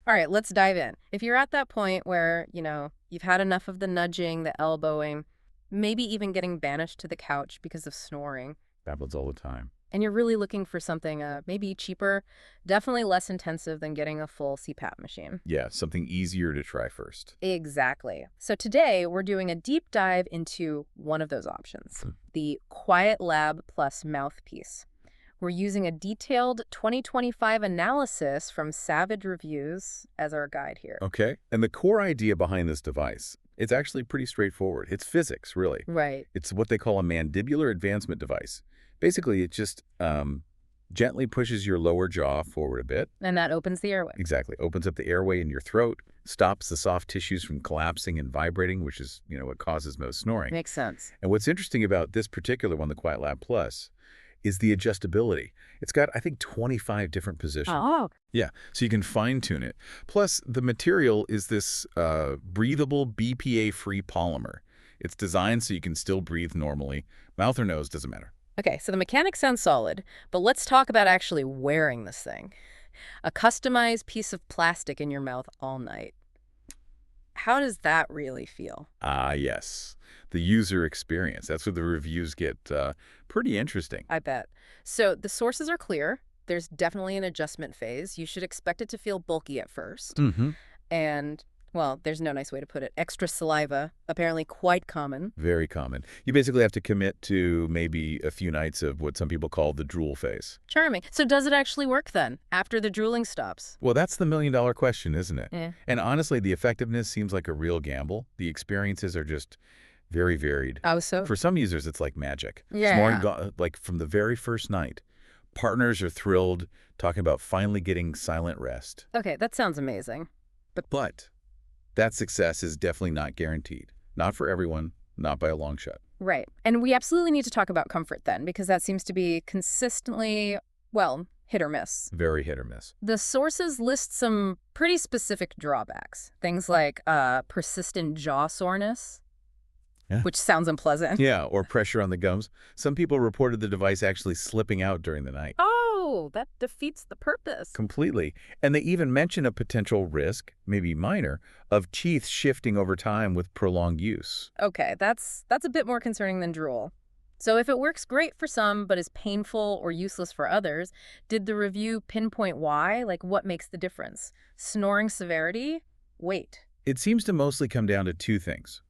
All right, let's dive in. If you're at that point where, you've had enough of the nudging, the elbowing, maybe even getting banished to the couch because of snoring, Happens all the time. and you're really looking for something maybe cheaper, definitely less intensive than getting a full CPAP machine. Yeah, something easier to try first. Exactly. So today we're doing a deep dive into one of those options, the Quiet Lab Plus mouthpiece. We're using a detailed 2025 analysis from Savage Reviews as our guide here. Okay. And the core idea behind this device, it's actually pretty straightforward. It's physics, really. Right. It's what they call a mandibular advancement device. Basically, it just gently pushes your lower jaw forward a bit. And that opens the airway. Exactly. Opens up the airway in your throat, stops the soft tissues from collapsing and vibrating, which is, what causes most snoring. Makes sense. And what's interesting about this particular one, the Quiet Lab Plus, is the adjustability. It's got, I think, 25 different positions. Oh. Yeah, so you can fine-tune it. Plus, the material is this breathable, BPA-free polymer. It's designed so you can still breathe normally. Mouth or nose, doesn't matter. Okay, so the mechanics sound solid, but let's talk about actually wearing this thing. A customized piece of plastic in your mouth all night. How does that really feel? Ah, yes. The user experience. That's where the reviews get pretty interesting. I bet. So the sources are clear. There's definitely an adjustment phase. You should expect it to feel bulky at first. Mm-hmm. And, well, there's no nice way to put it. Extra saliva, apparently quite common. Very common. You basically have to commit to maybe a few nights of what some people call the drool phase. Charming. So does it actually work then, after the drooling stops? Well, that's the million-dollar question, isn't it? Yeah. And honestly, the effectiveness seems like a real gamble. The experiences are just very varied. Oh, so? For some users, it's like magic. Yeah. Like from the very first night, partners are thrilled, talking about finally getting silent rest. Okay, that sounds amazing. But that success is definitely not guaranteed. Not for everyone, not by a long shot. Right. And we absolutely need to talk about comfort then, because that seems to be consistently, well, hit or miss. Very hit or miss. The sources list some pretty specific drawbacks. Things like persistent jaw soreness, Yeah. which sounds unpleasant. Yeah, or pressure on the gums. Some people reported the device actually slipping out during the night. Oh, that defeats the purpose. Completely. And they even mention a potential risk, maybe minor, of teeth shifting over time with prolonged use. Okay, that's a bit more concerning than drool. So if it works great for some but is painful or useless for others, did the review pinpoint why? Like, what makes the difference? Snoring severity? Weight. It seems to mostly come down to two things: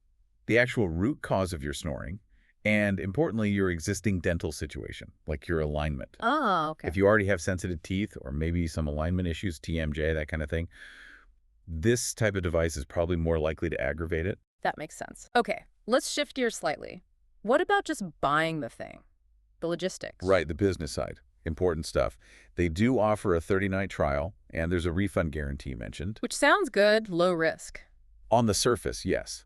the actual root cause of your snoring, and importantly, your existing dental situation, like your alignment. Oh, okay. If you already have sensitive teeth or maybe some alignment issues, TMJ, that kind of thing, this type of device is probably more likely to aggravate it. That makes sense. Okay, let's shift gears slightly. What about just buying the thing? The logistics. Right, the business side. Important stuff. They do offer a 30-night trial, and there's a refund guarantee mentioned. Which sounds good, low risk. On the surface, yes.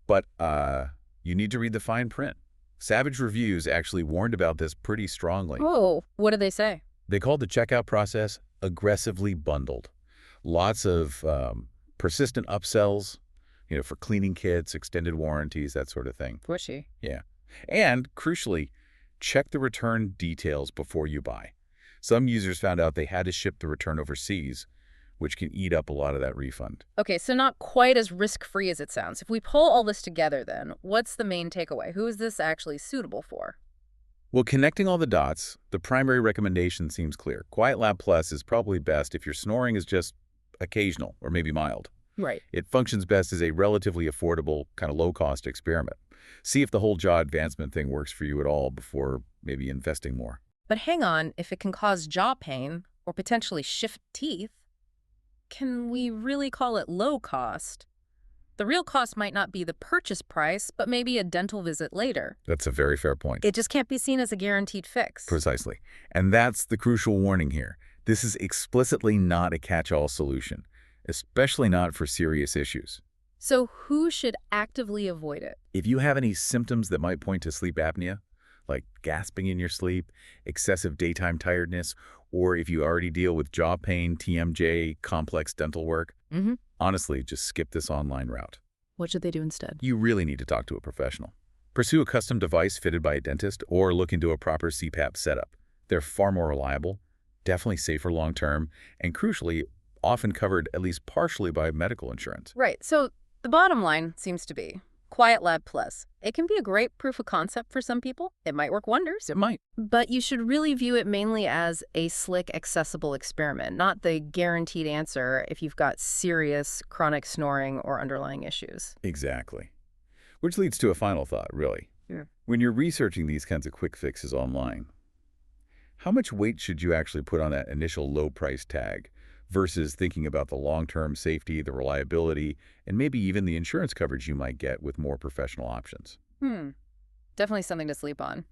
But you need to read the fine print. Savage Reviews actually warned about this pretty strongly. Oh, what do they say? They called the checkout process aggressively bundled. Lots of persistent upsells, for cleaning kits, extended warranties, that sort of thing. Pushy. Yeah. And crucially, check the return details before you buy. Some users found out they had to ship the return overseas, which can eat up a lot of that refund. Okay, so not quite as risk-free as it sounds. If we pull all this together then, what's the main takeaway? Who is this actually suitable for? Well, connecting all the dots, the primary recommendation seems clear. Quiet Lab Plus is probably best if your snoring is just occasional or maybe mild. Right. It functions best as a relatively affordable, kind of low-cost experiment. See if the whole jaw advancement thing works for you at all before maybe investing more. But hang on, if it can cause jaw pain or potentially shift teeth, can we really call it low cost? The real cost might not be the purchase price, but maybe a dental visit later. That's a very fair point. It just can't be seen as a guaranteed fix. Precisely. And that's the crucial warning here. This is explicitly not a catch-all solution, especially not for serious issues. So who should actively avoid it? If you have any symptoms that might point to sleep apnea, like gasping in your sleep, excessive daytime tiredness, or if you already deal with jaw pain, TMJ, complex dental work, honestly, just skip this online route. What should they do instead? You really need to talk to a professional. Pursue a custom device fitted by a dentist or look into a proper CPAP setup. They're far more reliable, definitely safer long-term, and crucially, often covered at least partially by medical insurance. Right. So the bottom line seems to be Quiet Lab Plus. It can be a great proof of concept for some people. It might work wonders. It might. But you should really view it mainly as a slick, accessible experiment, not the guaranteed answer if you've got serious chronic snoring or underlying issues. Exactly. Which leads to a final thought, really. Yeah. When you're researching these kinds of quick fixes online, how much weight should you actually put on that initial low price tag versus thinking about the long-term safety, the reliability, and maybe even the insurance coverage you might get with more professional options? Definitely something to sleep on.